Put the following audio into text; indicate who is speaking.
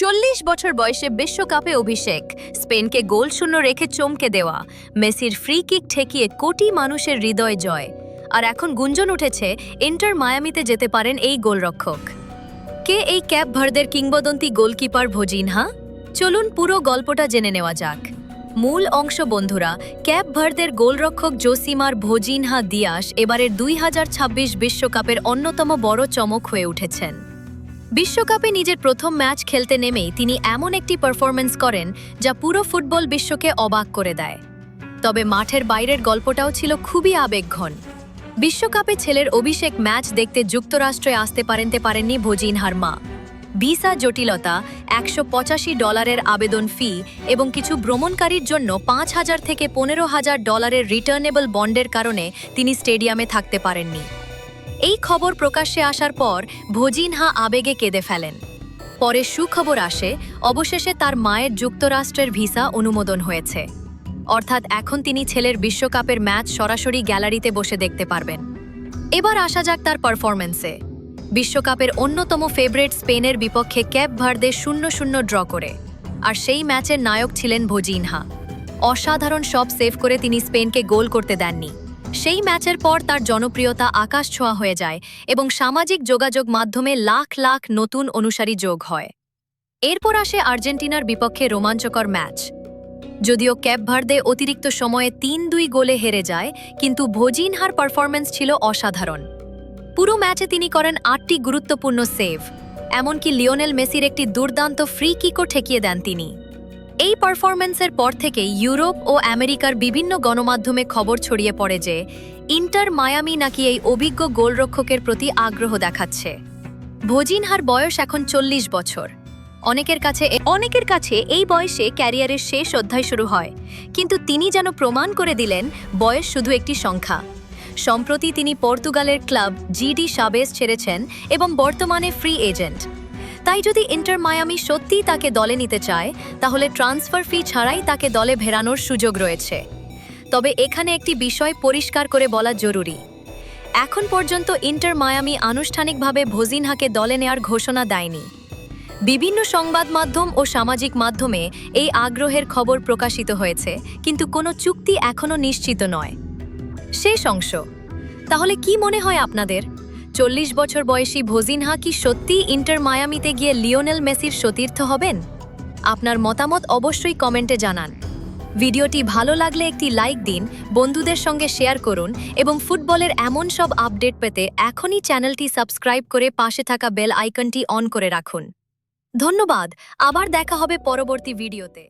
Speaker 1: 40 বছর বয়সে বিশ্বকাপে অভিষেক, স্পেনকে গোল শূন্য রেখে চমকে দেওয়া, মেসির ফ্রি কিক ঠেকিয়ে কোটি মানুষের হৃদয় জয়। আর এখন গুঞ্জন উঠেছে ইন্টার মায়ামিতে যেতে পারেন এই গোলরক্ষক। কে এই ক্যাপ ভার্দের কিংবদন্তি গোলকিপার ভোজিনহা? চলুন পুরো গল্পটা জেনে নেওয়া যাক। মূল অংশ বন্ধুরা, ক্যাপ ভার্দের গোলরক্ষক জোসিমার ভোজিনহা দিয়াস এবারের 2026 বিশ্বকাপের অন্যতম বড় চমক হয়ে উঠেছেন। বিশ্বকাপে নিজের প্রথম ম্যাচ খেলতে নেমেই তিনি এমন একটি পারফরম্যান্স করেন যা পুরো ফুটবল বিশ্বকে অবাক করে দেয়। তবে মাঠের বাইরের গল্পটাও ছিল খুবই আবেগঘন। বিশ্বকাপে ছেলের অভিষেক ম্যাচ দেখতে যুক্তরাষ্ট্রে আসতে পারেননি ভোজিনহার মা। ভিসা জটিলতা, $185 আবেদন ফি এবং কিছু ভ্রমণকারীর জন্য $5,000 থেকে $15,000 রিটার্নেবল বন্ডের কারণে তিনি স্টেডিয়ামে থাকতে পারেননি। এই খবর প্রকাশ্যে আসার পর ভোজিনহা আবেগে কেঁদে ফেলেন। পরে সুখবর আসে, অবশেষে তার মায়ের যুক্তরাষ্ট্রের ভিসা অনুমোদন হয়েছে। অর্থাৎ এখন তিনি ছেলের বিশ্বকাপের ম্যাচ সরাসরি গ্যালারিতে বসে দেখতে পারবেন। এবার আসা যাক তার পারফরম্যান্সে। বিশ্বকাপের অন্যতম ফেভারিট স্পেনের বিপক্ষে ক্যাপ ভার্দে 0-0 ড্র করে, আর সেই ম্যাচের নায়ক ছিলেন ভোজিনহা। অসাধারণ সব সেভ করে তিনি স্পেনকে গোল করতে দেননি। সেই ম্যাচের পর তার জনপ্রিয়তা আকাশ ছোঁয়া হয়ে যায় এবং সামাজিক যোগাযোগ মাধ্যমে লাখ লাখ নতুন অনুসারী যোগ হয়। এরপর আসে আর্জেন্টিনার বিপক্ষে রোমাঞ্চকর ম্যাচ। যদিও ক্যাপ ভার্দে অতিরিক্ত সময়ে 3-2 গোলে হেরে যায়, কিন্তু ভোজিনহার পারফরম্যান্স ছিল অসাধারণ। পুরো ম্যাচে তিনি করেন 8টি গুরুত্বপূর্ণ সেভ, এমনকি লিওনেল মেসির একটি দুর্দান্ত ফ্রি কিকও ঠেকিয়ে দেন তিনি। এই পারফরম্যান্সের পর থেকেই ইউরোপ ও আমেরিকার বিভিন্ন গণমাধ্যমে খবর ছড়িয়ে পড়ে যে ইন্টার মায়ামি নাকি এই অভিজ্ঞ গোলরক্ষকের প্রতি আগ্রহ দেখাচ্ছে। ভোজিনহার বয়স এখন 40 বছর। অনেকের কাছে এই বয়সে ক্যারিয়ারের শেষ অধ্যায় শুরু হয়, কিন্তু তিনি যেন প্রমাণ করে দিলেন বয়স শুধু একটি সংখ্যা। সম্প্রতি তিনি পর্তুগালের ক্লাব জিডি সাবেস ছেড়েছেন এবং বর্তমানে ফ্রি এজেন্ট। তাই যদি ইন্টার মায়ামি সত্যিই তাকে দলে নিতে চায়, তাহলে ট্রান্সফার ফি ছাড়াই তাকে দলে ভেড়ানোর সুযোগ রয়েছে। তবে এখানে একটি বিষয় পরিষ্কার করে বলা জরুরি। এখন পর্যন্ত ইন্টার মায়ামি আনুষ্ঠানিকভাবে ভোজিনহাকে দলে নেয়ার ঘোষণা দেয়নি। বিভিন্ন সংবাদ মাধ্যম ও সামাজিক মাধ্যমে এই আগ্রহের খবর প্রকাশিত হয়েছে, কিন্তু কোনো চুক্তি এখনও নিশ্চিত নয়। শেষ অংশ, তাহলে কি মনে হয় আপনাদের? 40 বছর বয়সী ভোজিনহা কি সত্যিই ইন্টার মায়ামিতে গিয়ে লিওনেল মেসির সতীর্থ হবেন? আপনার মতামত অবশ্যই কমেন্টে জানান। ভিডিওটি ভালো লাগলে একটি লাইক দিন, বন্ধুদের সঙ্গে শেয়ার করুন এবং ফুটবলের এমন সব আপডেট পেতে এখনই চ্যানেলটি সাবস্ক্রাইব করে পাশে থাকা বেল আইকনটি অন করে রাখুন। ধন্যবাদ, আবার দেখা হবে পরবর্তী ভিডিওতে।